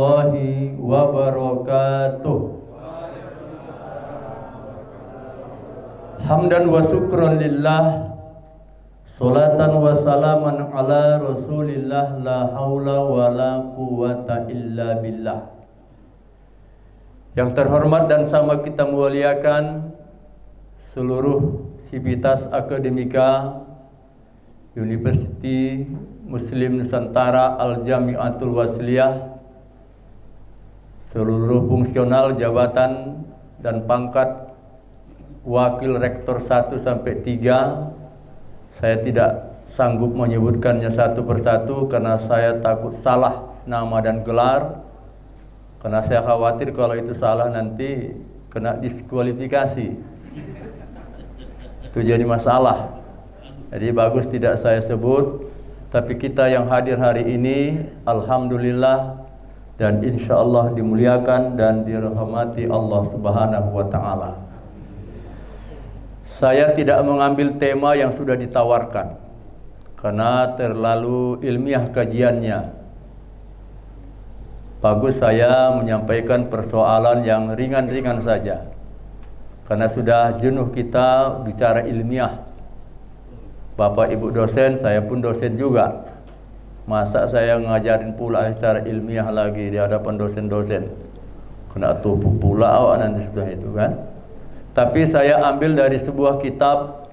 warahmatullahi wabarakatuh. Hamdan wa syukran lillah, salatan wa salaman ala rasulillah, la haula wa la quwata illa billah. Yang terhormat dan sama kita muliakan seluruh sivitas akademika Universiti Muslim Nusantara Al-Jami'atul Wasliyah, seluruh fungsional jabatan dan pangkat wakil rektor 1 sampai 3. Saya tidak sanggup menyebutkannya satu persatu karena saya takut salah nama dan gelar, karena saya khawatir kalau itu salah nanti kena diskualifikasi. Itu jadi masalah. Jadi bagus tidak saya sebut. Tapi kita yang hadir hari ini, alhamdulillah dan insya Allah dimuliakan dan dirahmati Allah Subhanahu wa Ta'ala. Saya tidak mengambil tema yang sudah ditawarkan karena terlalu ilmiah kajiannya. Bagus saya menyampaikan persoalan yang ringan-ringan saja, karena sudah jenuh kita bicara ilmiah. Bapak Ibu dosen, saya pun dosen juga. Masa saya ngajarin pula secara ilmiah lagi di hadapan dosen-dosen? Kena tupuk pula awak nanti sudah itu kan. Tapi saya ambil dari sebuah kitab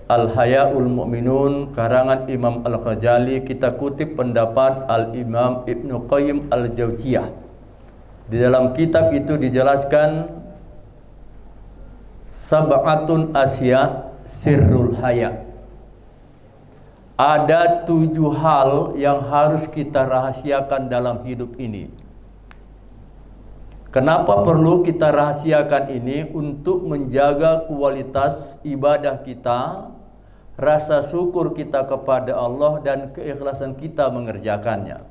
Al-Hayaul Mu'minun karangan Imam Al-Ghazali. Kita kutip pendapat Al-Imam Ibnu Qayyim Al-Jauziyah. Di dalam kitab itu dijelaskan sab'atun asya sirrul haya. Ada 7 hal yang harus kita rahasiakan dalam hidup ini. Kenapa perlu kita rahasiakan ini? Untuk menjaga kualitas ibadah kita, rasa syukur kita kepada Allah, dan keikhlasan kita mengerjakannya.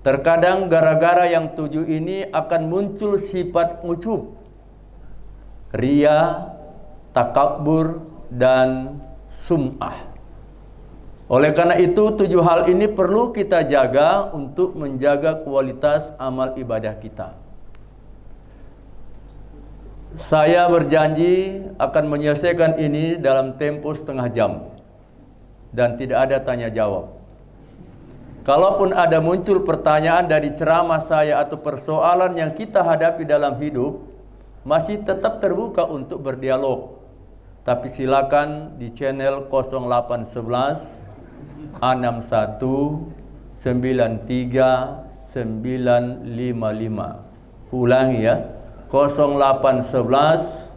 Terkadang gara-gara yang 7 ini akan muncul sifat ujub, riya, takabur, dan sum'ah. Oleh karena itu 7 hal ini perlu kita jaga untuk menjaga kualitas amal ibadah kita. Saya berjanji akan menyelesaikan ini dalam tempo setengah jam dan tidak ada tanya jawab. Kalaupun ada muncul pertanyaan dari ceramah saya atau persoalan yang kita hadapi dalam hidup, masih tetap terbuka untuk berdialog. Tapi silakan di channel 0811 61 93 955. Ulangi ya. 0811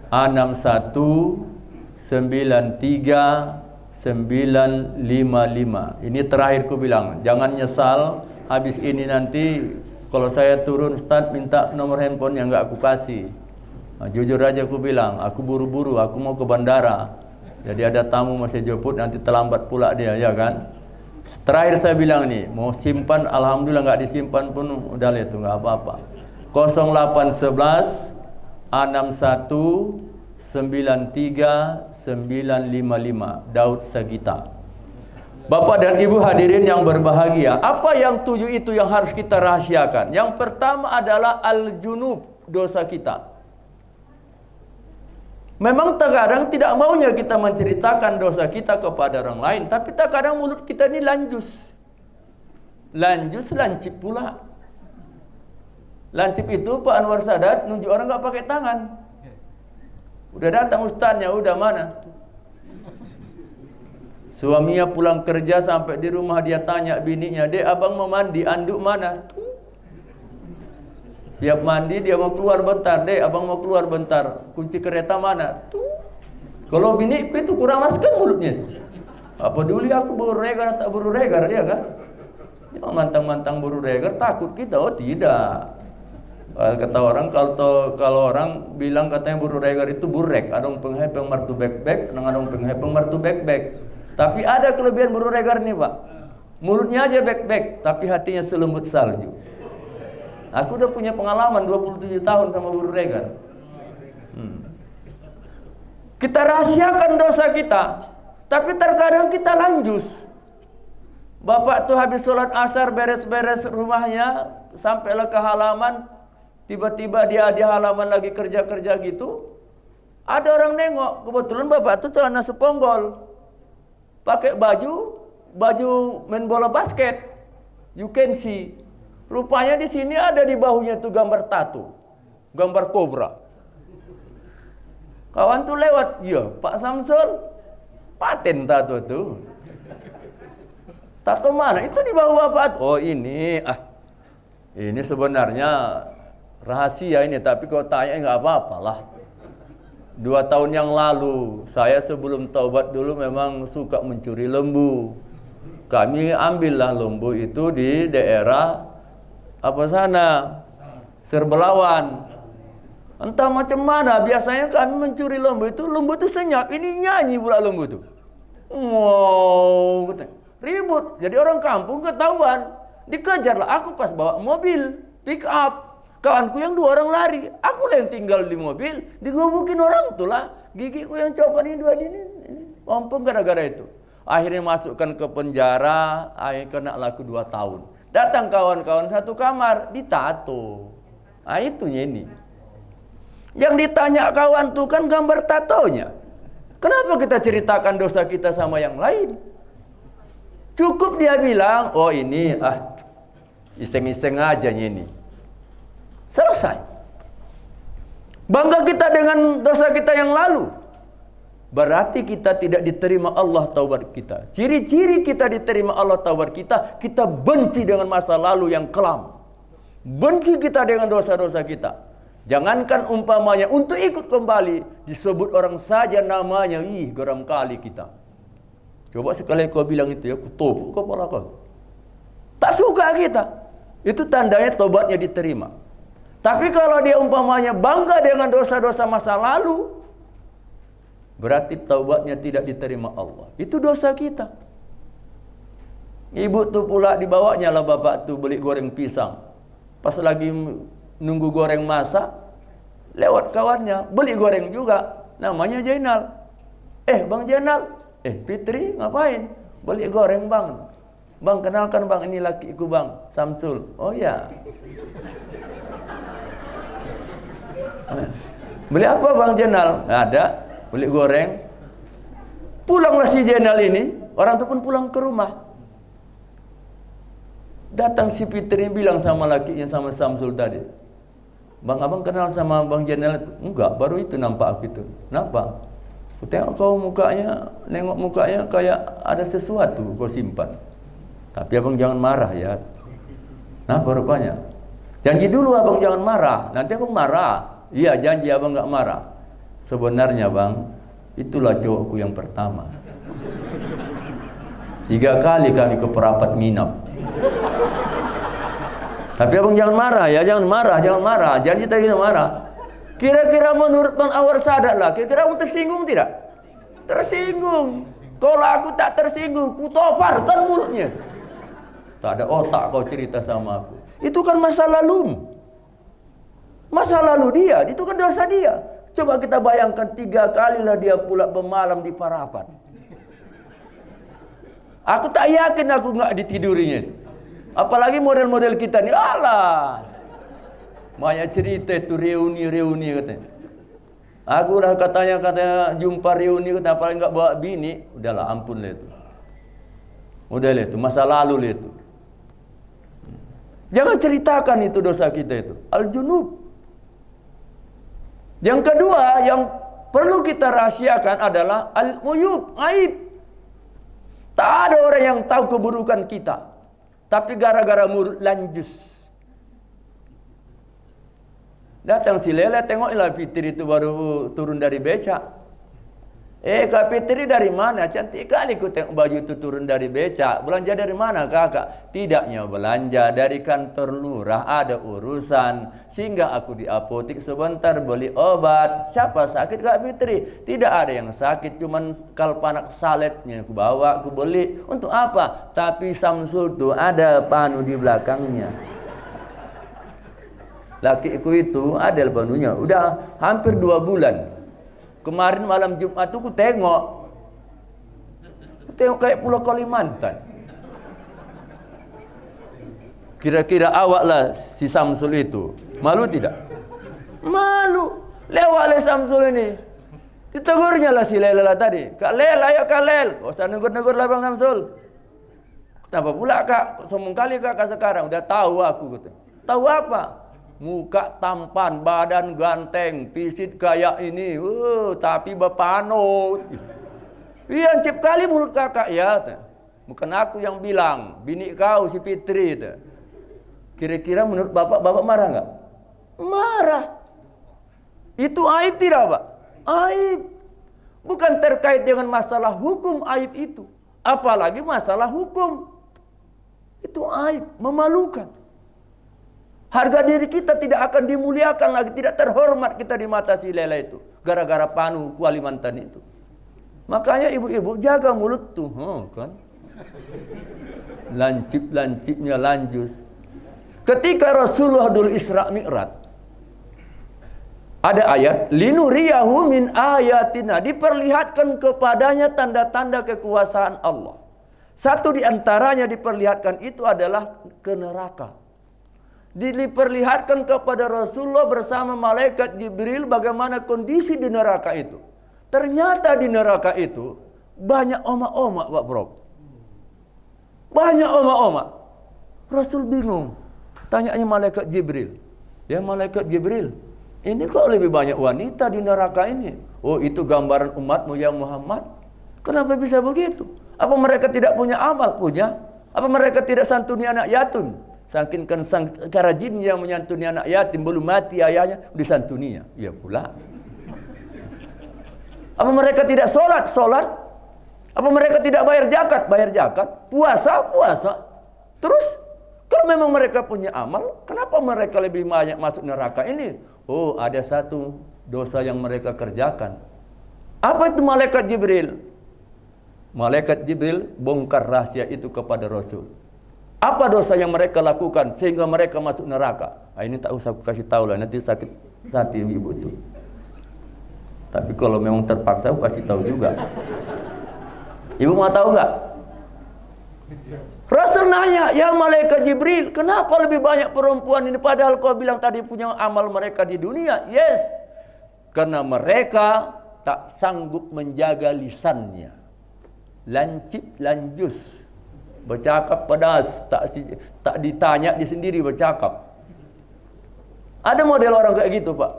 61 93 955. Ini terakhir ku bilang, jangan nyesal habis ini nanti kalau saya turun Ustaz minta nomor handphone yang enggak aku kasih. Nah, jujur aja aku bilang, aku buru-buru, aku mau ke bandara. Jadi ada tamu masih jemput, nanti terlambat pula dia, ya kan? Terakhir saya bilang nih, mau simpan, alhamdulillah nggak disimpan pun udah lihat tuh nggak apa-apa. 0811 61 93 955 Daud Sagita. Bapak dan Ibu hadirin yang berbahagia, apa yang 7 itu yang harus kita rahasiakan? Yang pertama adalah al-junub, dosa kita. Memang terkadang tidak maunya kita menceritakan dosa kita kepada orang lain, tapi terkadang mulut kita ini lanjus. Lanjus, lancip pula. Lancip itu Pak Anwar Sadat nunjuk orang nggak pakai tangan. Udah datang ustaznya, udah mana? Suaminya pulang kerja sampai di rumah dia tanya bininya, "Dek, abang mau mandi, anduk mana?" Siap mandi, dia mau keluar bentar. "Dek, abang mau keluar bentar. Kunci kereta mana?" Kalau bini itu kurang maskan mulutnya. Apa dulu aku buru regar tak buru regar, ya kan? Ya, mantang-mantang buru regar takut kita. Oh tidak. Kata orang, kalau orang bilang katanya buru regar itu burek, adong penghepeng martu bek-bek, adong penghepeng martu bek-bek. Tapi ada kelebihan buru regar nih Pak. Mulutnya aja bek-bek, tapi hatinya selembut salju. Aku udah punya pengalaman 27 tahun sama buru regar. Kita rahasiakan dosa kita, tapi terkadang kita lanjus. Bapak tuh habis sholat asar beres-beres rumahnya, sampailah ke halaman, tiba-tiba dia di halaman lagi kerja-kerja gitu. Ada orang nengok, kebetulan bapak tuh celana seponggol, pakai baju main bola basket. You can see. Rupanya di sini ada di bahunya tuh gambar tato, gambar kobra. Kawan tuh lewat, iya Pak Samsul, paten tato tuh. Tato mana? Itu di bahu bapak. Oh ini, ini sebenarnya rahasia ini, tapi kalau tanya nggak apa-apalah. 2 tahun yang lalu, saya sebelum taubat dulu memang suka mencuri lembu. Kami ambillah lembu itu di daerah apa sana, Serbelawan. Entah macam mana, biasanya kami mencuri lembu itu senyap, ini nyanyi pula lembu itu. Wow, ribut. Jadi orang kampung ketahuan, dikejarlah. Aku pas bawa mobil pick up. Kawanku yang 2 orang lari, aku lah yang tinggal di mobil, digebukin orang itulah, gigiku yang copot ini 2 ini, ompong gara-gara itu. Akhirnya masukkan ke penjara, akhirnya kena laku 2 tahun. Datang kawan-kawan satu kamar, ditato. Nah itu ini. Yang ditanya kawan tuh kan gambar tatonya. Kenapa kita ceritakan dosa kita sama yang lain? Cukup dia bilang, oh ini iseng-iseng aja ini. Selesai. Bangga kita dengan dosa kita yang lalu. Berarti kita tidak diterima Allah taubat kita. Ciri-ciri kita diterima Allah taubat kita, kita benci dengan masa lalu yang kelam. Benci kita dengan dosa-dosa kita. Jangankan umpamanya untuk ikut kembali, disebut orang saja namanya, geram kali kita. Coba sekali kau bilang itu ya, aku topuk kepala kau. Tak suka kita. Itu tandanya taubatnya diterima. Tapi kalau dia umpamanya bangga dengan dosa-dosa masa lalu, berarti taubatnya tidak diterima Allah. Itu dosa kita. Ibu tuh pula dibawanya lah bapak tuh beli goreng pisang. Pas lagi nunggu goreng masak, lewat kawannya, beli goreng juga. Namanya Jainal. Bang Jainal, Fitri ngapain? Beli goreng bang. Bang kenalkan bang, ini lakiku bang, Samsul. Oh ya. Beli apa Bang Jenal? Nggak ada. Beli goreng. Pulanglah si Jenal ini. Orang itu pun pulang ke rumah. Datang si Fitri bilang sama lakinya, sama Samsul tadi, Bang, abang kenal sama Bang Jenal itu? Enggak, baru itu nampak aku itu. Kenapa? Aku tengok kau mukanya, nengok mukanya kayak ada sesuatu kau simpan. Tapi abang jangan marah ya. Nah, rupanya. Janji dulu abang jangan marah. Nanti abang marah. Iya, janji abang nggak marah. Sebenarnya bang, itulah cowokku yang pertama. 3 kali kami ke perapat nginap. Tapi abang jangan marah ya, jangan marah. Janji tadi jangan marah. Kira-kira menurut Bang Anwar Sadat lah, kira-kira abang tersinggung tidak? Tersinggung. Kalau aku tak tersinggung, ku toparkan mulutnya. Tak ada otak kau cerita sama aku. Itu kan masa lalu. Masa lalu dia, itu kan dosa dia. Coba kita bayangkan 3 kalilah dia pula bermalam di Parapat. Aku tak yakin aku nggak ditidurinya. Apalagi model-model kita nih, alah. Banyak cerita itu reuni katanya. Aku udah katanya jumpa reuni, katanya apalagi nggak bawa bini, udahlah ampun lah itu. Udah lah itu, masa lalu lah itu. Jangan ceritakan itu dosa kita itu. Al-junub. Yang kedua yang perlu kita rahasiakan adalah al-uyub, aib. Tak ada orang yang tahu keburukan kita. Tapi gara-gara mulut lanjus. Datang si Lele, tengoklah Fitri itu baru turun dari becak. Kak Fitri dari mana? Cantik kali ku tengok baju itu turun dari becak. Belanja dari mana kakak? Tidaknya belanja dari kantor lurah, ada urusan. Sehingga aku di apotik sebentar beli obat. Siapa sakit Kak Fitri? Tidak ada yang sakit, cuman kalpanak saletnya aku bawa, aku beli. Untuk apa? Tapi Samsul tuh ada panu di belakangnya. Lakiku itu ada panunya. Udah hampir 2 bulan. Kemarin malam Jumat tuh ku tengok kayak Pulau Kalimantan. Kira-kira awaklah si Samsul itu. Malu tidak? Malu. Lewat oleh Samsul ini. Ditegurnya lah si Lela tadi. Kak Lel, ayo Kak Lel. Gak usah negur-negur lah Bang Samsul. Kenapa pula Kak? Sombong kali Kak sekarang. Udah tahu aku gitu. Tahu apa? Muka tampan, badan ganteng, fisik kayak ini. Tapi berpanut. Iya, cip kali mulut kakak ya. Bukan aku yang bilang. Bini kau si Fitri. Kira-kira menurut bapak marah nggak? Marah. Itu aib tidak Pak? Aib. Bukan terkait dengan masalah hukum aib itu. Apalagi masalah hukum. Itu aib, memalukan. Harga diri kita tidak akan dimuliakan lagi, tidak terhormat kita di mata si Lela itu. Gara-gara panu Kualimantan itu. Makanya ibu-ibu jaga mulut tuh. Kan? Lancip-lancipnya lanjus. Ketika Rasulullah dulu Isra Mi'raj, ada ayat, linuriyahu min ayatina, diperlihatkan kepadanya tanda-tanda kekuasaan Allah. Satu di antaranya diperlihatkan itu adalah ke neraka. Diperlihatkan kepada Rasulullah bersama malaikat Jibril bagaimana kondisi di neraka itu. Ternyata di neraka itu banyak omak-omak Pak Prof. Banyak omak-omak. Rasul bingung. Tanyanya malaikat Jibril. Ya malaikat Jibril, ini kok lebih banyak wanita di neraka ini? Oh itu gambaran umatmu ya Muhammad. Kenapa bisa begitu? Apa mereka tidak punya amal? Punya. Apa mereka tidak santuni anak yatim? Saking karajin yang menyantuni anak yatim, belum mati ayahnya, disantuninya. Iya pula. Apa mereka tidak sholat? Sholat. Apa mereka tidak bayar zakat? Bayar zakat. Puasa? Puasa. Terus? Kalau memang mereka punya amal, kenapa mereka lebih banyak masuk neraka ini? Oh, ada satu dosa yang mereka kerjakan. Apa itu malaikat Jibril? Malaikat Jibril bongkar rahasia itu kepada Rasul. Apa dosa yang mereka lakukan sehingga mereka masuk neraka? Ini tak usah aku kasih tahu lah, nanti sakit hati ibu itu. Tapi kalau memang terpaksa aku kasih tahu juga. Ibu mau tahu nggak? Rasul nanya, ya malaikat Jibril, kenapa lebih banyak perempuan ini padahal kau bilang tadi punya amal mereka di dunia? Yes, karena mereka tak sanggup menjaga lisannya. Lancip lanjus, bercakap pedas, tak ditanya dia sendiri bercakap. Ada model orang kayak gitu Pak.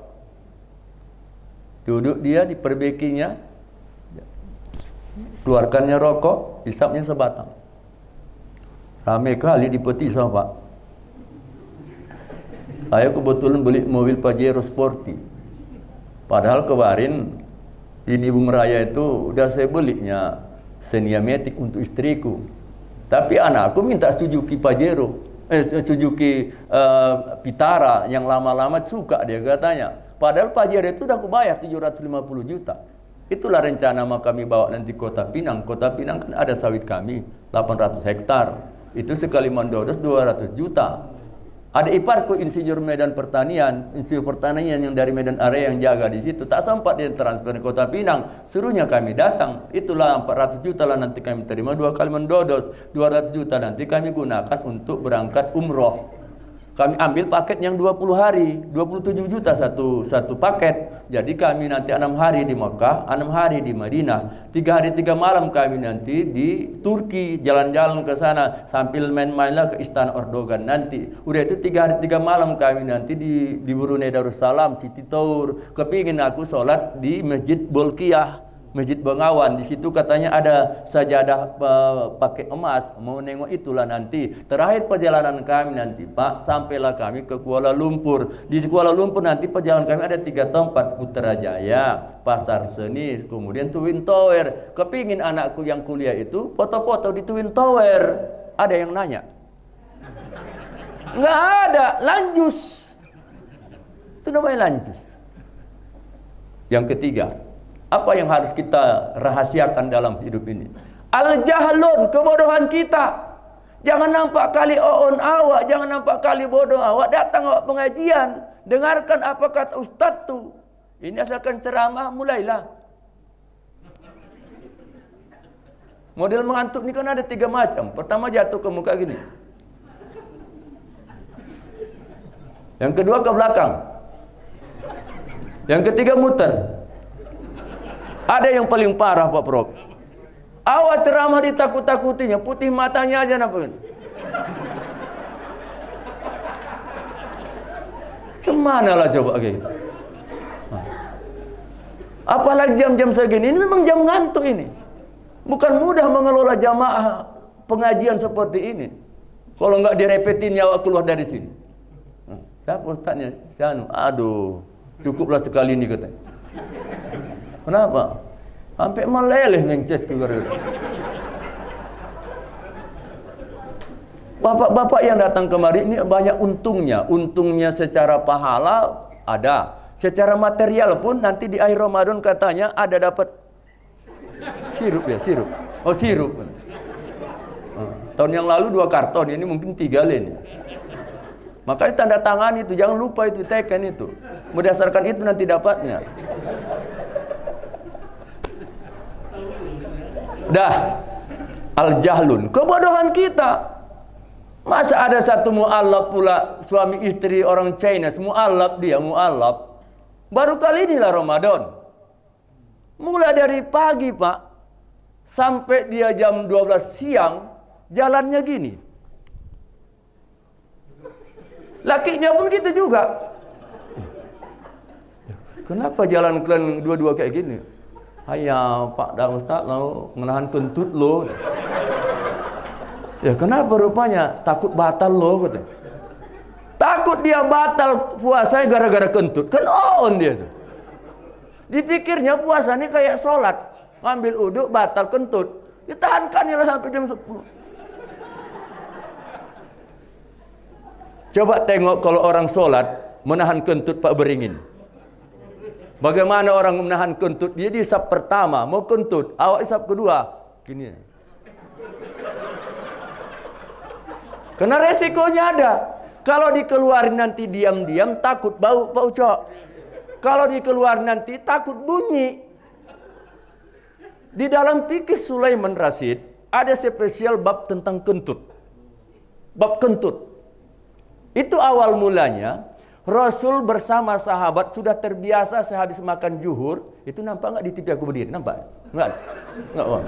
Duduk dia diperbaikinya, keluarkannya rokok, hisapnya sebatang. Ramai kali dipeti sama Pak. Saya kebetulan beli mobil Pajero Sporty. Padahal kemarin ini Bung Raya itu udah saya belinya Xenia Matic untuk istriku. Tapi anakku minta Suzuki Pajero, Suzuki Vitara yang lama-lama suka dia katanya. Padahal Pajero itu udah aku bayar 750 juta. Itulah rencana mau kami bawa nanti Kota Pinang. Kota Pinang kan ada sawit kami 800 hektar. Itu sekali mendodos 200 juta. Ada iparku insinyur Medan Pertanian, insinyur pertanian yang dari Medan Area yang jaga di situ. Tak sempat dia transfer ke Kota Pinang, suruhnya kami datang. Itulah 400 juta lah nanti kami terima 2 kali mendodos. 200 juta nanti kami gunakan untuk berangkat umroh. Kami ambil paket yang 20 hari, 27 juta satu paket. Jadi kami nanti 6 hari di Mekah, 6 hari di Madinah, 3 hari 3 malam kami nanti di Turki, jalan-jalan ke sana sambil main-mainlah ke Istana Erdogan nanti. Udah itu 3 hari 3 malam kami nanti di Brunei Darussalam, City Tour. Kepingin aku sholat di Masjid Bolkiah, Masjid Bengawan. Di situ katanya ada sajadah pakai emas. Mau nengok itulah nanti. Terakhir perjalanan kami nanti Pak, sampailah kami ke Kuala Lumpur. Di Kuala Lumpur nanti perjalanan kami ada 3 tempat, Putrajaya, Pasar Seni, kemudian Twin Tower. Kepingin anakku yang kuliah itu foto-foto di Twin Tower. Ada yang nanya? Nggak ada, lanjus. Itu namanya lanjus. Yang ketiga, apa yang harus kita rahasiakan dalam hidup ini? Al-jahlun, kebodohan kita. Jangan nampak kali oon awak, jangan nampak kali bodoh awak. Datang awak pengajian, dengarkan apa kata ustaz tu. Ini asalkan ceramah, mulailah. Model mengantuk ini kan ada 3 macam. Pertama jatuh ke muka gini. Yang kedua ke belakang. Yang ketiga muter. Ada yang paling parah Pak Prof. Awal ceramah ditakut-takutinya, putih matanya aja nampak. Cemana lah coba gitu. Apalagi jam-jam segini, ini memang jam ngantuk ini. Bukan mudah mengelola jamaah pengajian seperti ini. Kalau nggak direpetin nyawa keluar dari sini. Siapa ustaznya? Sianu. Aduh, cukuplah sekali ini katanya. Kenapa? Sampai meleleh mences keluar. Bapak-bapak yang datang kemari ini banyak untungnya. Untungnya secara pahala ada. Secara material pun nanti di akhir Ramadan katanya ada dapat sirup ya, sirup. Oh, sirup. Tahun yang lalu 2 karton, ini mungkin 3 len. Makanya tanda tangan itu, jangan lupa itu, teken itu. Berdasarkan itu nanti dapatnya. Dah, al-jahlun, kebodohan kita. Masa ada satu mu'allab pula, suami istri orang China, mu'allab dia, mu'allab. Baru kali inilah Ramadan. Mulai dari pagi Pak, sampai dia jam 12 siang, jalannya gini. Lakinya pun gitu juga. Kenapa jalan kalian dua-dua kayak gini? Hayya Pak dan Ustaz lo menahan kentut lo. Ya kenapa rupanya? Takut batal lo katanya. Takut dia batal puasanya gara-gara kentut. Kan on dia tuh. Dipikirnya puasanya kayak sholat. Ngambil uduk batal kentut. Ditahankannya lah sampai jam 10. Coba tengok kalau orang sholat menahan kentut Pak Beringin. Bagaimana orang menahan kentut? Dia di isap pertama mau kentut, awak isap kedua, gini. Karena resikonya ada. Kalau dikeluarin nanti diam-diam takut bau Pak Ucok. Kalau dikeluarin nanti takut bunyi. Di dalam fikih Sulaiman Rasyid ada spesial bab tentang kentut. Bab kentut. Itu awal mulanya Rasul bersama sahabat sudah terbiasa sehabis makan zuhur, itu nampak nggak di TV aku berdiri? Nampak? Nggak? Nggak. Oh.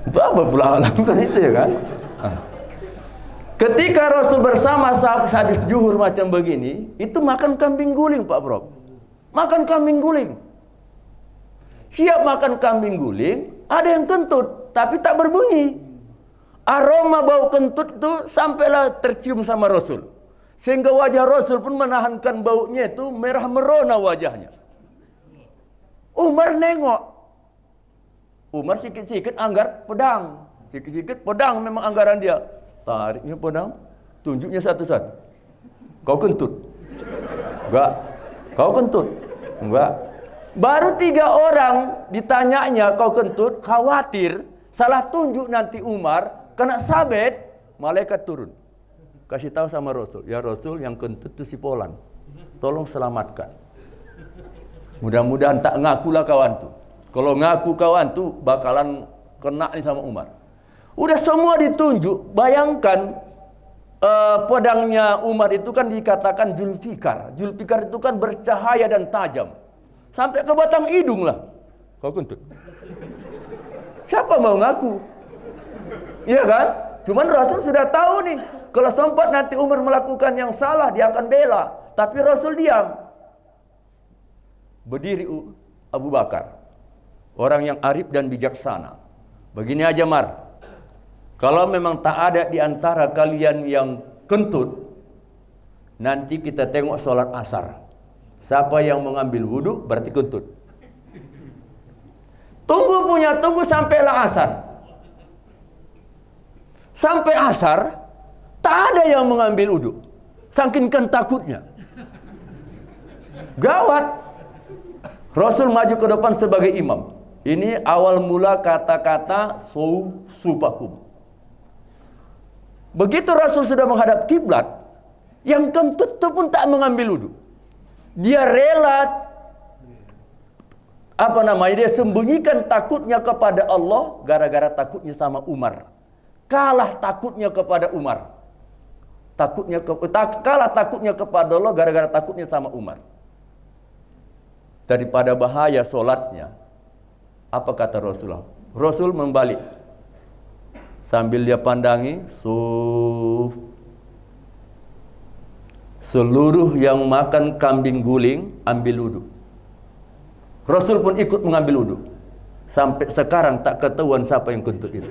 Itu apa pula lakukan itu ya kan? Ketika Rasul bersama sahabat habis zuhur macam begini, itu makan kambing guling Pak Bro. Makan kambing guling. Siap makan kambing guling, ada yang kentut, tapi tak berbunyi. Aroma bau kentut itu sampailah tercium sama Rasul. Sehingga wajah Rasul pun menahankan baunya itu merah merona wajahnya. Umar nengok. Umar sikit-sikit anggar pedang. Sikit-sikit pedang memang anggaran dia. Tariknya pedang, tunjuknya satu-satu. Kau kentut? Enggak. Kau kentut? Enggak. Baru 3 orang ditanyanya kau kentut, khawatir salah tunjuk nanti Umar. Kena sabet, malaikat turun. Kasih tahu sama Rasul, ya Rasul yang kentut itu si Polan. Tolong selamatkan. Mudah-mudahan tak ngakulah kawan tuh. Kalau ngaku kawan tuh bakalan kena nih sama Umar. Udah semua ditunjuk. Bayangkan pedangnya Umar itu kan dikatakan Zulfikar. Zulfikar itu kan bercahaya dan tajam. Sampai ke batang hidung lah. Kau kentut. Siapa mau ngaku? Iya kan? Cuman Rasul sudah tahu nih. Kalau sempat nanti Umar melakukan yang salah, dia akan bela. Tapi Rasul diam. Berdiri Abu Bakar. Orang yang arif dan bijaksana. Begini aja Mar. Kalau memang tak ada di antara kalian yang kentut, nanti kita tengok sholat asar. Siapa yang mengambil wudhu berarti kentut. Tunggu sampailah asar. Sampai asar, tak ada yang mengambil wudhu. Saking takutnya. Gawat. Rasul maju ke depan sebagai imam. Ini awal mula kata-kata supakum. Begitu Rasul sudah menghadap kiblat, yang kentut itu pun tak mengambil wudhu. Dia rela dia sembunyikan takutnya kepada Allah gara-gara takutnya sama Umar. kalah takutnya kepada Umar. Kalah takutnya kepada Allah gara-gara takutnya sama Umar. Daripada bahaya solatnya, apa kata Rasulullah? Rasul membalik. Sambil dia pandangi, seluruh yang makan kambing guling ambil wudhu. Rasul pun ikut mengambil wudhu. Sampai sekarang tak ketahuan siapa yang kentut itu.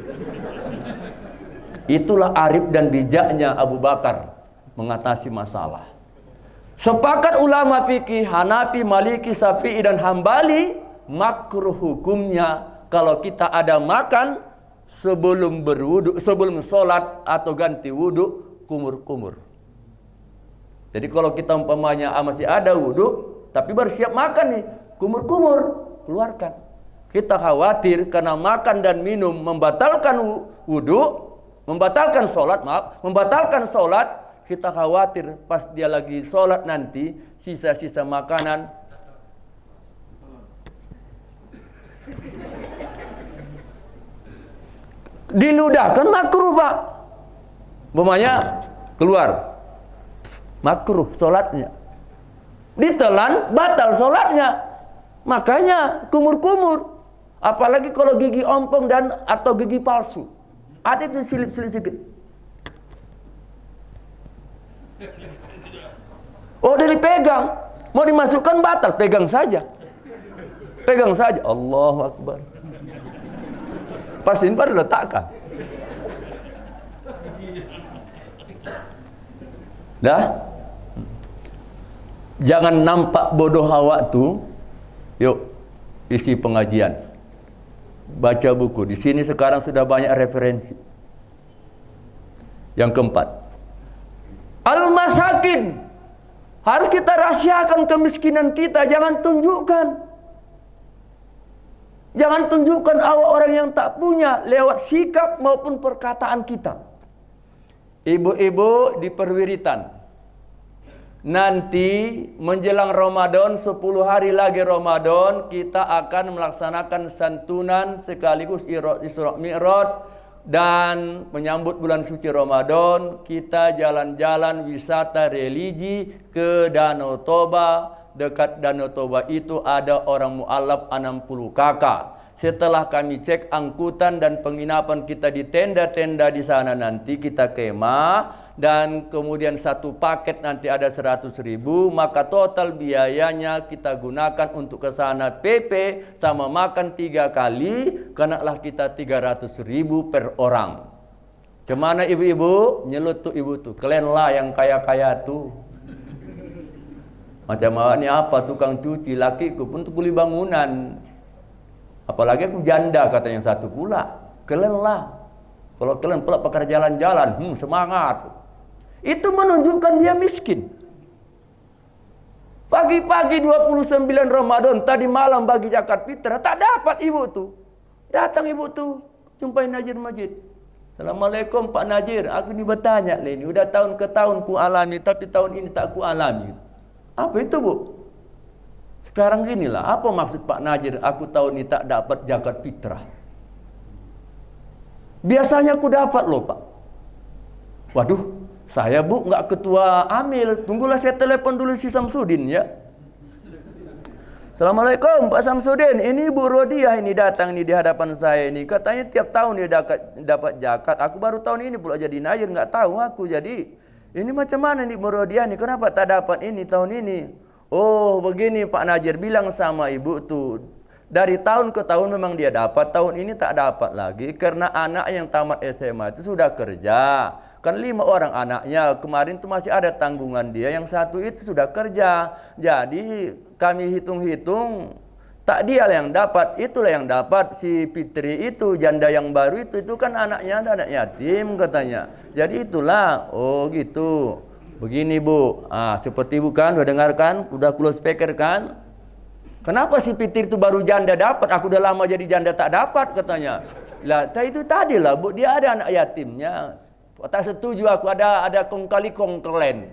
Itulah arif dan bijaknya Abu Bakar mengatasi masalah. Sepakat ulama fikih Hanafi, Maliki, Syafi'i dan Hambali, makruh hukumnya kalau kita ada makan sebelum berwudu, sebelum sholat atau ganti wudu, kumur-kumur. Jadi kalau kita umpamanya masih ada wudu, tapi baru siap makan nih, kumur-kumur, keluarkan. Kita khawatir karena makan dan minum membatalkan wudu, membatalkan sholat, kita khawatir pas dia lagi sholat nanti, sisa-sisa makanan diludahkan, makruh Pak. Umpamanya keluar, makruh sholatnya. Ditelan, batal sholatnya. Makanya kumur-kumur. Apalagi kalau gigi ompong dan atau gigi palsu. Ada itu silip-silip sedikit. Oh, dia dipegang. Mau dimasukkan batal, pegang saja. Pegang saja. Allahu Akbar. Pasin baru letakkan. Dah. Jangan nampak bodoh awak tu. Yuk, isi pengajian. Baca buku. Di sini sekarang sudah banyak referensi. Yang keempat, al-masakin. Harus kita rahasiakan kemiskinan kita, jangan tunjukkan. Jangan tunjukkan awak orang yang tak punya lewat sikap maupun perkataan kita. Ibu-ibu di perwiritan. Nanti menjelang Ramadan, 10 hari lagi Ramadan, kita akan melaksanakan santunan sekaligus Isra Mi'raj dan menyambut bulan suci Ramadan. Kita jalan-jalan wisata religi ke Danau Toba. Dekat Danau Toba itu ada orang mu'alaf 60 kakak. Setelah kami cek angkutan dan penginapan kita di tenda-tenda di sana, nanti kita kemah. Dan kemudian satu paket nanti ada 100.000, maka total biayanya kita gunakan untuk ke sana PP sama makan 3 kali, kenalah kita 300.000 per orang. Cemana ibu-ibu? Nyelut tuh ibu tuh, kalian lah yang kaya-kaya tuh. Macam ini apa, tukang cuci, lakiku pun tuh kuli bangunan. Apalagi aku janda kata yang satu pula. Kalian lah. Kalau kalian pula pakar jalan-jalan, semangat. Itu menunjukkan dia miskin. Pagi-pagi 29 Ramadan, tadi malam bagi zakat fitrah, tak dapat ibu tuh. Datang ibu tuh, jumpain Najir Majid. Assalamualaikum Pak Najir, aku ini bertanya ini, udah tahun ke tahun ku alami, tapi tahun ini tak ku alami. Apa itu Bu? Sekarang ginilah, apa maksud Pak Najir, aku tahun ini tak dapat zakat fitrah. Biasanya aku dapat loh Pak. Waduh, saya Bu nggak ketua amil, tunggulah saya telepon dulu si Samsudin ya. Assalamualaikum Pak Samsudin, ini Bu Rodiah ini datang nih di hadapan saya ini. Katanya tiap tahun dia dapat zakat. Aku baru tahun ini pula jadi Najir, nggak tahu aku. Jadi ini macam mana nih Bu Rodiah nih, kenapa tak dapat ini tahun ini? Oh begini Pak Najir, bilang sama ibu tuh, dari tahun ke tahun memang dia dapat, tahun ini tak dapat lagi karena anak yang tamat SMA itu sudah kerja. Kan 5 orang anaknya, kemarin tuh masih ada tanggungan dia, yang satu itu sudah kerja. Jadi kami hitung-hitung, tak dia yang dapat, itulah yang dapat si Fitri itu, janda yang baru itu kan anaknya ada anak yatim katanya. Jadi itulah, oh gitu. Begini Bu, seperti Bu kan, udah dengarkan, udah close speaker kan. Kenapa si Fitri itu baru janda dapat, aku udah lama jadi janda tak dapat katanya. Lah itu tadi lah Bu, dia ada anak yatimnya. Tak setuju aku, ada kong kali kong kelen.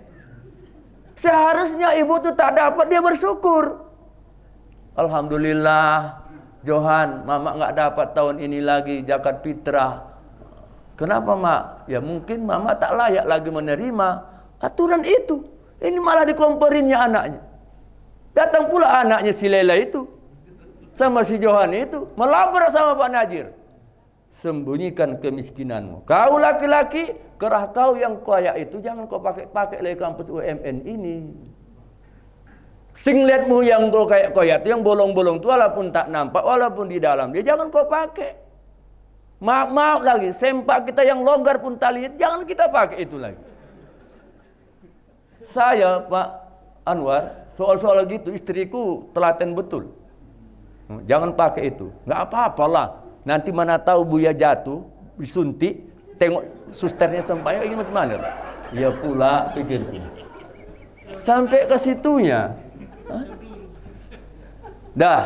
Seharusnya ibu tuh tak dapat, dia bersyukur. Alhamdulillah, Johan, mama nggak dapat tahun ini lagi zakat fitrah. Kenapa, Mak? Ya mungkin Mama tak layak lagi menerima aturan itu. Ini malah dikomperinnya anaknya. Datang pula anaknya si Lela itu sama si Johan itu melapor sama Pak Najir. Sembunyikan kemiskinanmu. Kau laki-laki, kerah kau yang kaya itu jangan kau pakai lagi kampus UMN ini. Singletmu yang kau kayak kaya itu yang bolong-bolong itu walaupun tak nampak, walaupun di dalam dia jangan kau pakai. Maaf lagi, sempak kita yang longgar pun tali itu jangan kita pakai itu lagi. Saya Pak Anwar, soal-soal gitu istriku telaten betul. Jangan pakai itu. Nggak apa-apalah. Nanti mana tahu Buya jatuh, disuntik, tengok susternya sampai ini gimana? Ya pula pikirku. Sampai ke situnya. Hah? Dah,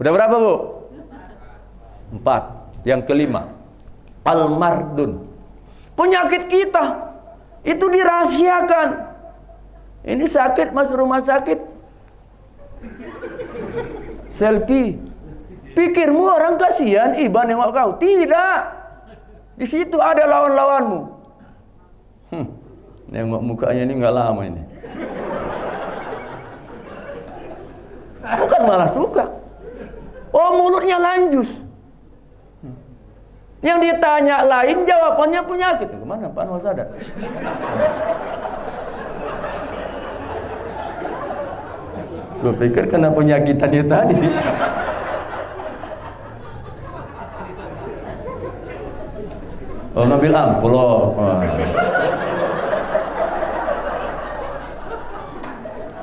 udah berapa Bu? 4. Yang kelima, Al-Mardun. Penyakit kita itu dirahasiakan. Ini sakit masuk rumah sakit, selfie. Pikirmu orang kasihan, iba nengok kau. Tidak. Di situ ada lawan-lawanmu. Nengok mukanya ini nggak lama ini. Bukan malah suka. Oh, mulutnya lanjus. Yang ditanya lain jawabannya penyakit. Kemana Pak Anwar sadar? Gue pikir kena penyakitannya tadi. Oh, ngambil ampul loh.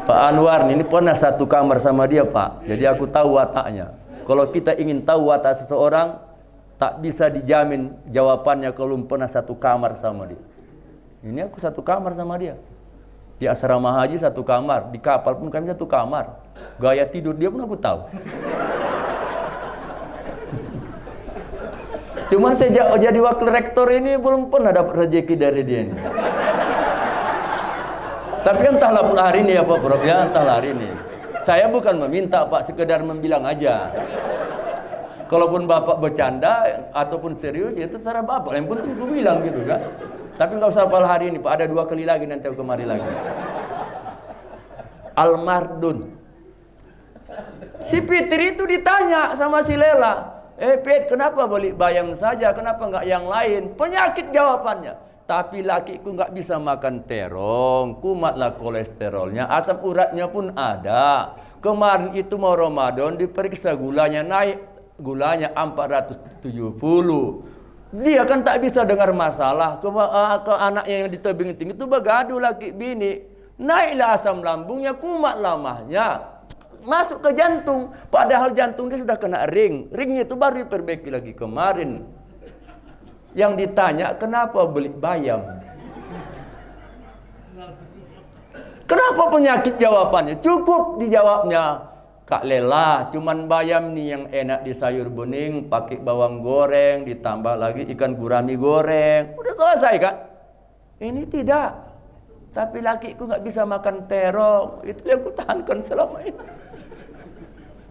Pak Anwar ini pernah satu kamar sama dia Pak. Jadi aku tahu wataknya. Kalau kita ingin tahu watak seseorang, tak bisa dijamin jawabannya kalau pernah satu kamar sama dia. Ini aku satu kamar sama dia. Di asrama haji satu kamar, di kapal pun kami satu kamar. Gaya tidur dia pun aku tahu. Cuman sejak jadi wakil rektor ini belum pernah dapat rezeki dari dia ini. Tapi entahlah pula hari ini ya Pak Prof, ya entahlah hari ini. Saya bukan meminta Pak, sekedar membilang aja. Kalaupun Bapak bercanda ataupun serius, ya itu cara Bapak. Yang penting aku bilang gitu kan. Tapi nggak usah hafal hari ini Pak, ada 2 kali lagi nanti aku kemari lagi. Al-Mardun. Si Fitri itu ditanya sama si Lela, Pit, kenapa beli bayam saja? Kenapa nggak yang lain? Penyakit jawabannya. Tapi lakiku nggak bisa makan terong, kumatlah kolesterolnya, asam uratnya pun ada. Kemarin itu mau Ramadan diperiksa gulanya naik, gulanya 470. Dia kan tak bisa dengar masalah. Ke anaknya yang di tebing tinggi itu bergaduh laki bini. Naiklah asam lambungnya, kumat lamahnya. Masuk ke jantung. Padahal jantung dia sudah kena ring. Ringnya itu baru diperbaiki lagi kemarin. Yang ditanya, kenapa beli bayam? Kenapa penyakit jawabannya? Cukup dijawabnya. Kak Lela, cuman bayam nih yang enak di sayur bening, pakai bawang goreng, ditambah lagi ikan gurami goreng. Udah selesai Kak. Ini tidak. Tapi lakiku nggak bisa makan terong. Itu yang kutahankan selama ini.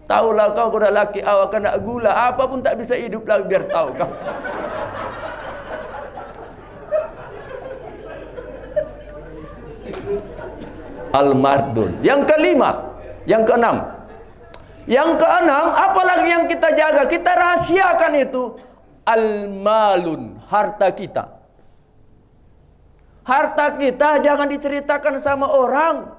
Taulah kau kalau laki awak kena gula, apapun tak bisa hidup lagi, biar tahu kau. Al-Mardun. Yang kelima, yang keenam. Yang keenam, apalagi yang kita jaga, kita rahasiakan itu. Al-malun, harta kita. Harta kita jangan diceritakan sama orang.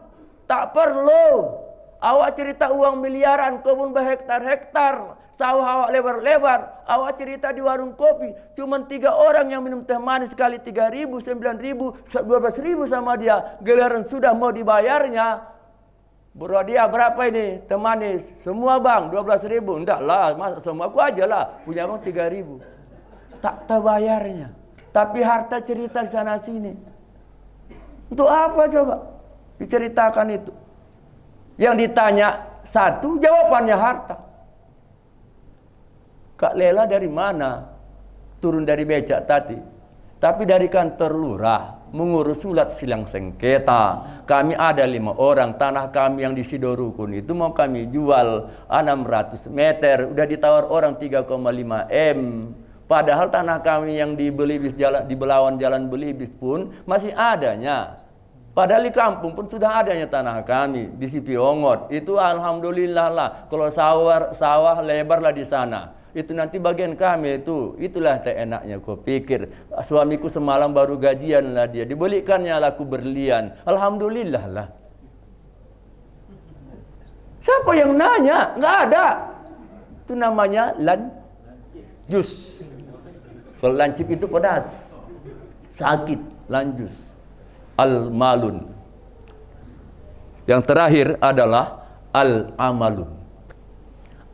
Tak perlu. Awak cerita uang miliaran, kebun berhektar-hektar, sawah awak lebar-lebar. Awak cerita di warung kopi, cuman 3 orang yang minum teh manis sekali 3.000, 9.000, 12.000 sama dia. Giliran sudah mau dibayarnya, bro dia berapa ini teh manis? Semua bang 12.000. Enggak lah, masa semua aku aja lah. Punya bang 3.000. Tak terbayarnya. Tapi harta cerita sana sini. Untuk apa coba diceritakan itu? Yang ditanya satu, jawabannya harta. Kak Lela dari mana? Turun dari becak tadi. Tapi dari kantor lurah, mengurus surat silang sengketa. Kami ada 5 orang, tanah kami yang di Sidorukun itu mau kami jual 600 meter. Udah ditawar orang 3,5 M. Padahal tanah kami yang di Belibis, di Belawan Jalan Belibis pun masih adanya. Padahal di kampung pun sudah adanya tanah kami di Sipiongot. Itu alhamdulillah lah. Kalau sawah lebar lah di sana. Itu nanti bagian kami itu. Itulah tak enaknya kau pikir. Suamiku semalam baru gajian lah dia. Dibelikannya laku berlian. Alhamdulillah lah. Siapa yang nanya? Nggak ada. Itu namanya lanjus. Kalau lancip itu pedas. Sakit. Lanjus. Al-malun. Yang terakhir adalah al-amalun.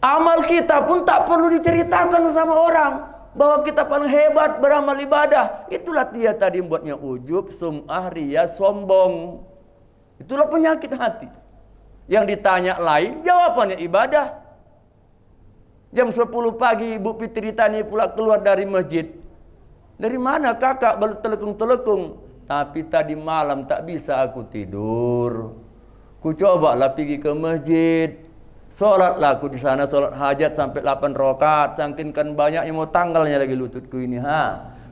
Amal kita pun tak perlu diceritakan sama orang bahwa kita paling hebat beramal ibadah. Itulah dia tadi membuatnya ujub, sum'ah, riya, sombong. Itulah penyakit hati. Yang ditanya lain, jawabannya ibadah. Jam 10 pagi Ibu Fitri Tani pula keluar dari masjid. Dari mana kakak? Baru telekung-telekung. Tapi tadi malam tak bisa aku tidur. Ku cobalah pergi ke masjid. Sholatlah aku di sana, sholat hajat sampai 8 rakaat. Saking kan banyaknya mau tanggalnya lagi lututku ini.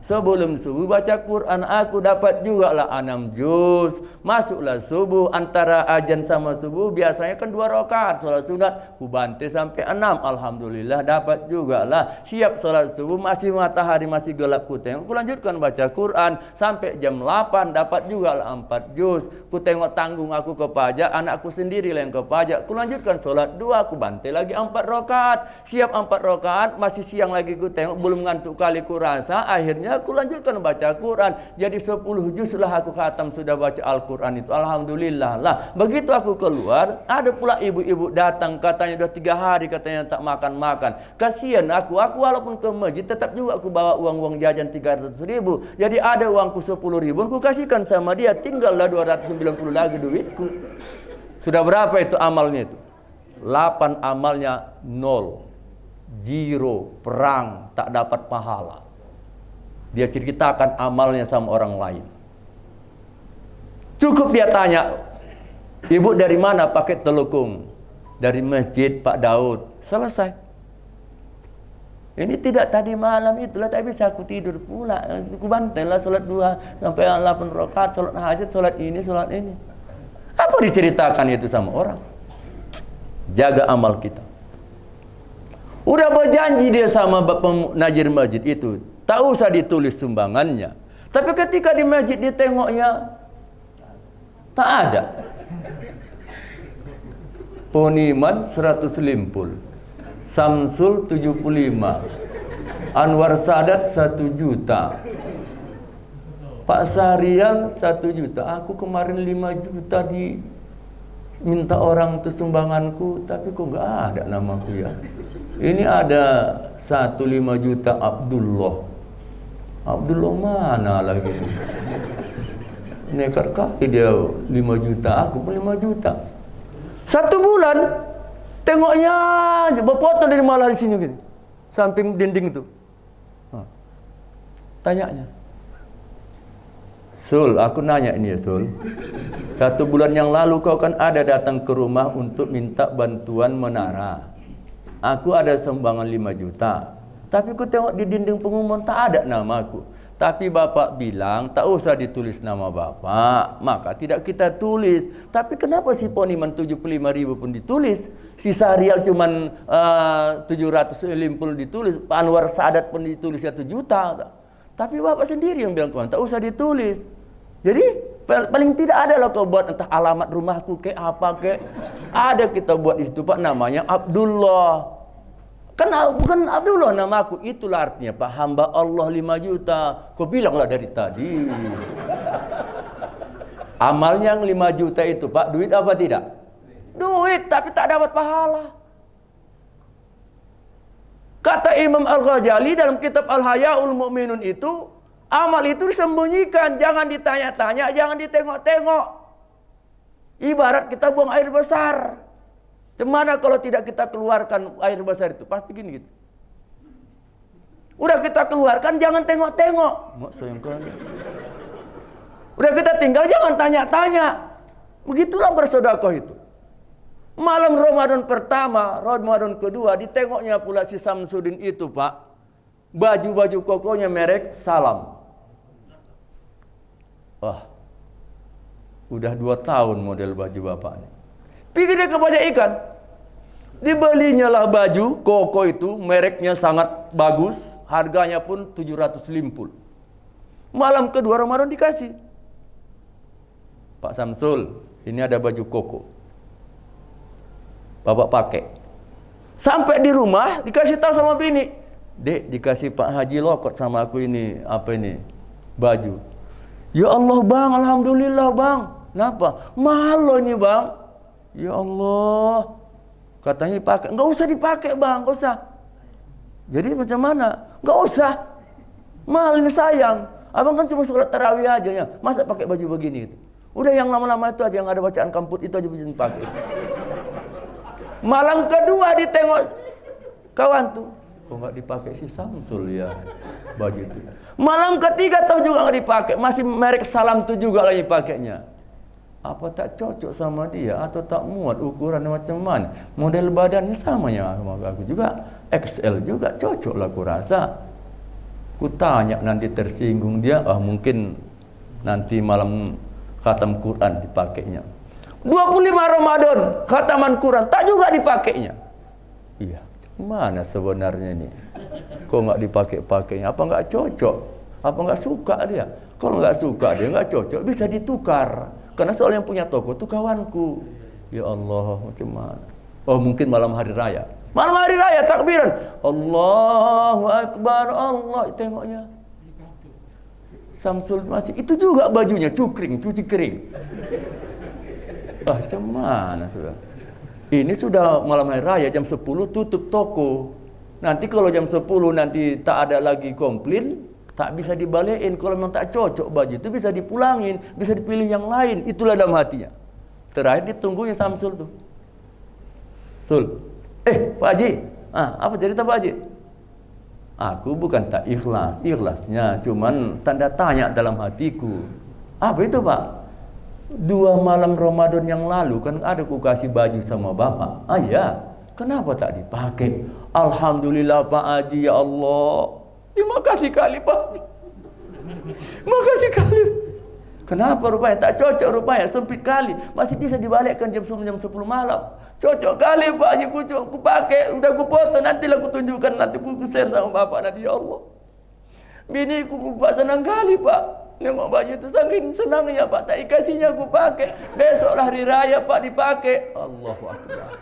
Sebelum subuh baca Quran aku dapat juga lah 6 juz. Masuklah subuh, antara ajan sama subuh biasanya kan 2 rakaat sholat sunat. Ku bantai sampai 6. Alhamdulillah dapat juga lah. Siap sholat subuh, masih matahari masih gelap ku tengok. Ku lanjutkan baca Quran sampai jam 8 dapat juga lah 4 juz. Ku tengok tanggung aku ke pajak, anakku sendiri lah yang ke pajak. Ku lanjutkan sholat 2, ku bantai lagi 4 rakaat. Siap 4 rakaat, masih siang lagi ku tengok belum ngantuk kali ku rasa. Akhirnya aku lanjutkan baca Quran. Jadi 10 juz lah aku khatam sudah baca Al-Quran itu. Alhamdulillah lah. Begitu aku keluar, ada pula ibu-ibu datang. Katanya udah 3 hari katanya tak makan-makan. Kasihan aku walaupun ke masjid tetap juga aku bawa uang-uang jajan 300 ribu. Jadi ada uangku 10 ribu, aku kasihkan sama dia. Tinggallah 290 lagi duitku. Sudah berapa itu amalnya itu? 8 amalnya 0. Zero, perang, tak dapat pahala. Dia ceritakan amalnya sama orang lain. Cukup dia tanya, ibu dari mana pakai telekung? Dari masjid Pak Daud. Selesai. Ini tidak tadi malam itulah, tak bisa aku tidur pula. Aku bantailah sholat 2 sampai 8 rakaat, sholat hajat, sholat ini, sholat ini. Apa diceritakan itu sama orang? Jaga amal kita. Udah berjanji dia sama penajir masjid itu. Tak usah ditulis sumbangannya. Tapi ketika di masjid ditengoknya, tak ada. Poniman 100 limpul. Samsul 75. Anwar Sadat 1 juta. Pak Sahrial 1 juta. Aku kemarin 5 juta minta orang itu sumbanganku, tapi kok nggak ada namaku ya. Ini ada 1,5 juta Abdullah. Abdullah mana lagi? Nekat kali dia 5 juta, aku pun 5 juta. 1 bulan tengoknya berfoto dari malah di sini gitu. Samping dinding itu. Tanyanya. Sul, aku nanya ini ya Sul. 1 bulan yang lalu kau kan ada datang ke rumah untuk minta bantuan menara. Aku ada sumbangan 5 juta. Tapi aku tengok di dinding pengumuman tak ada namaku. Tapi bapak bilang tak usah ditulis nama bapak. Maka tidak kita tulis. Tapi kenapa si Poniman 75.000 pun ditulis? Si Sahrial cuman 750 ditulis. Pak Anwar Sadat pun ditulis 1 juta. Tapi bapak sendiri yang bilang tak usah ditulis. Jadi paling tidak ada lah kau buat entah alamat rumahku ke apa ke. Ada kita buat itu Pak, namanya Abdullah. Kan bukan Abdullah namaku. Itulah artinya Pak, hamba Allah 5 juta. Kau bilanglah dari tadi. Amal yang 5 juta itu Pak, duit apa tidak? Duit, tapi tak dapat pahala. Kata Imam Al-Ghazali dalam kitab Al-Haya'ul Mu'minun itu, amal itu disembunyikan, jangan ditanya-tanya, jangan ditengok-tengok. Ibarat kita buang air besar. Gimana kalau tidak kita keluarkan air besar itu? Pasti gini gitu. Udah kita keluarkan, jangan tengok-tengok. Udah kita tinggal, jangan tanya-tanya. Begitulah bersedekah itu. Malam Ramadan pertama, Ramadan kedua, ditengoknya pula si Samsudin itu Pak. Baju-baju kokonya merek Salam. Wah, udah 2 tahun model baju bapak ini. Pergi dia ke Pajak Ikan. Dibelinya lah baju koko itu, mereknya sangat bagus, harganya pun 750. Malam kedua Ramadan dikasih. Pak Samsul, ini ada baju koko. Bapak pakai. Sampai di rumah dikasih tahu sama bini. Dek, dikasih Pak Haji Lokot sama aku ini, apa ini? Baju. Ya Allah bang, alhamdulillah bang. Kenapa? Mahal loh ini bang. Ya Allah. Katanya dipakai. Enggak usah dipakai bang, enggak usah. Jadi macam mana? Enggak usah. Mahal ini sayang. Abang kan cuma sholat tarawih aja ya. Masa pakai baju begini gitu? Udah yang lama-lama itu aja, yang ada bacaan kamput itu aja bisa dipakai. Malam kedua ditengok kawan tuh. Kok enggak dipakai si Samsul ya baju itu. Malam ketiga tahu juga enggak dipakai. Masih merek Salam tuh juga lagi pakainya. Apa tak cocok sama dia atau tak muat ukuran macam mana? Model badannya sama ya sama aku juga. XL juga cocok lah aku rasa. Ku tanya nanti tersinggung dia, mungkin nanti malam khatam Quran dipakainya. 25 Ramadan khataman Quran tak juga dipakainya. Iya, mana sebenarnya ini? Kok nggak dipakai-pakainya? Apa nggak cocok? Apa nggak suka dia? Kalau nggak suka dia nggak cocok bisa ditukar. Karena soal yang punya toko itu kawanku. Ya Allah, macam mana? Oh, mungkin malam hari raya. Malam hari raya takbiran. Allahu Akbar, Allah. Tengoknya. Samsul masih. Itu juga bajunya, cukring, cuci kering. Macam mana sudah? Ini sudah malam hari raya, jam 10 tutup toko. Nanti kalau jam 10 nanti tak ada lagi komplain, tak bisa dibalikin. Kalau memang tak cocok baju itu bisa dipulangin, bisa dipilih yang lain. Itulah dalam hatinya. Terakhir ditunggunya Samsul tuh. Sul, Pak Haji, apa cerita Pak Haji? Aku bukan tak ikhlas, ikhlasnya cuman tanda tanya dalam hatiku. Apa itu Pak? 2 malam Ramadan yang lalu kan ada ku kasih baju sama Bapak. Iya, kenapa tak dipakai? Alhamdulillah Pak Haji, ya Allah. Terima kasih kali Pak. Terima kasih kali. Kenapa rupanya tak cocok, rupanya sempit kali. Masih bisa dibalikkan jam 10 malam. Cocok kali Pak Haji, ku pakai, udah ku foto, nanti lah ku tunjukkan, nanti ku share sama Bapak nanti, ya Allah. Bini ku Pak senang kali Pak. Nengok baju itu saking senangnya Pak, tak dikasihnya ku pakai. Besok hari raya Pak dipakai. Allahu Akbar.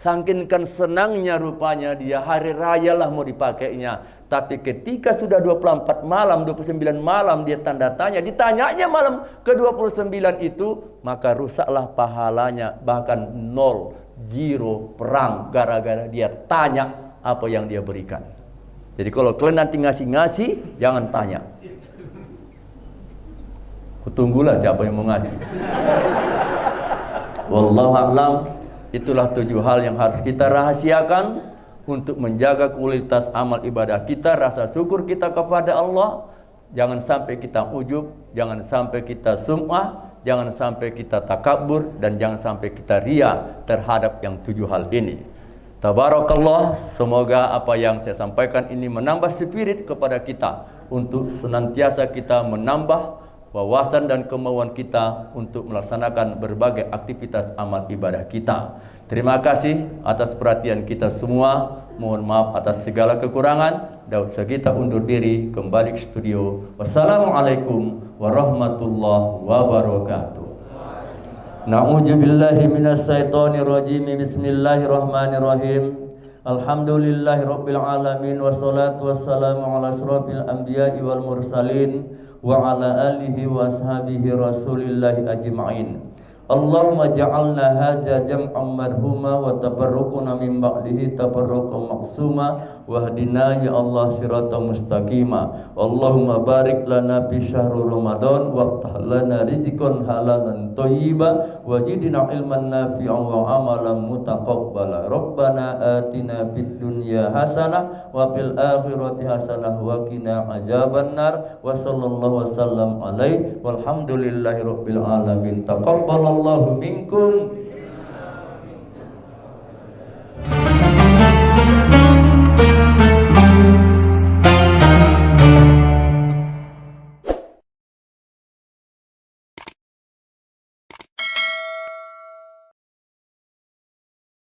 Saking senangnya rupanya dia, hari raya lah mau dipakainya. Tapi ketika sudah 24 malam, 29 malam dia tanda tanya, ditanyanya malam ke-29 itu, maka rusaklah pahalanya, bahkan 0, 0, perang, gara-gara dia tanya apa yang dia berikan. Jadi kalau kalian nanti ngasih-ngasih, jangan tanya. Tunggulah siapa yang mau ngasih. Wallahu a'lam. Itulah 7 hal yang harus kita rahasiakan untuk menjaga kualitas amal ibadah kita, rasa syukur kita kepada Allah. Jangan sampai kita ujub, jangan sampai kita sum'ah, jangan sampai kita takabur, dan jangan sampai kita ria terhadap yang 7 hal ini. Tabarakallah, semoga apa yang saya sampaikan ini menambah spirit kepada kita untuk senantiasa kita menambah wawasan dan kemauan kita untuk melaksanakan berbagai aktivitas amal ibadah kita. Terima kasih atas perhatian kita semua. Mohon maaf atas segala kekurangan. Daud kita undur diri kembali ke studio. Wassalamualaikum warahmatullahi wabarakatuh. Na'udzubillahi minasyaitonirrajim. Bismillahirrahmanirrahim. Alhamdulillahi rabbil alamin, wassalatu wassalamu ala asrofil anbiya'i wal mursalin wa ala alihi wa ashabihi rasulillahi ajma'in. Allahumma ja'alna hadza jam'an marhuma wa tabarrukuna min ba'dihi tabarrukan maksuma wahdina ya Allah siratan mustaqima. Allahumma barik lana fi syahrul ramadan waftah lana rizqan halalan thayyiban wajidna ilman nafi'an wa amalan mutaqabbala. Rabbana atina fid dunya hasanah wa fil akhirati hasanah wa qina adzabannar. Wa sallallahu wasallam alaihi walhamdulillahi rabbil alamin. Taqabbalallahu minkum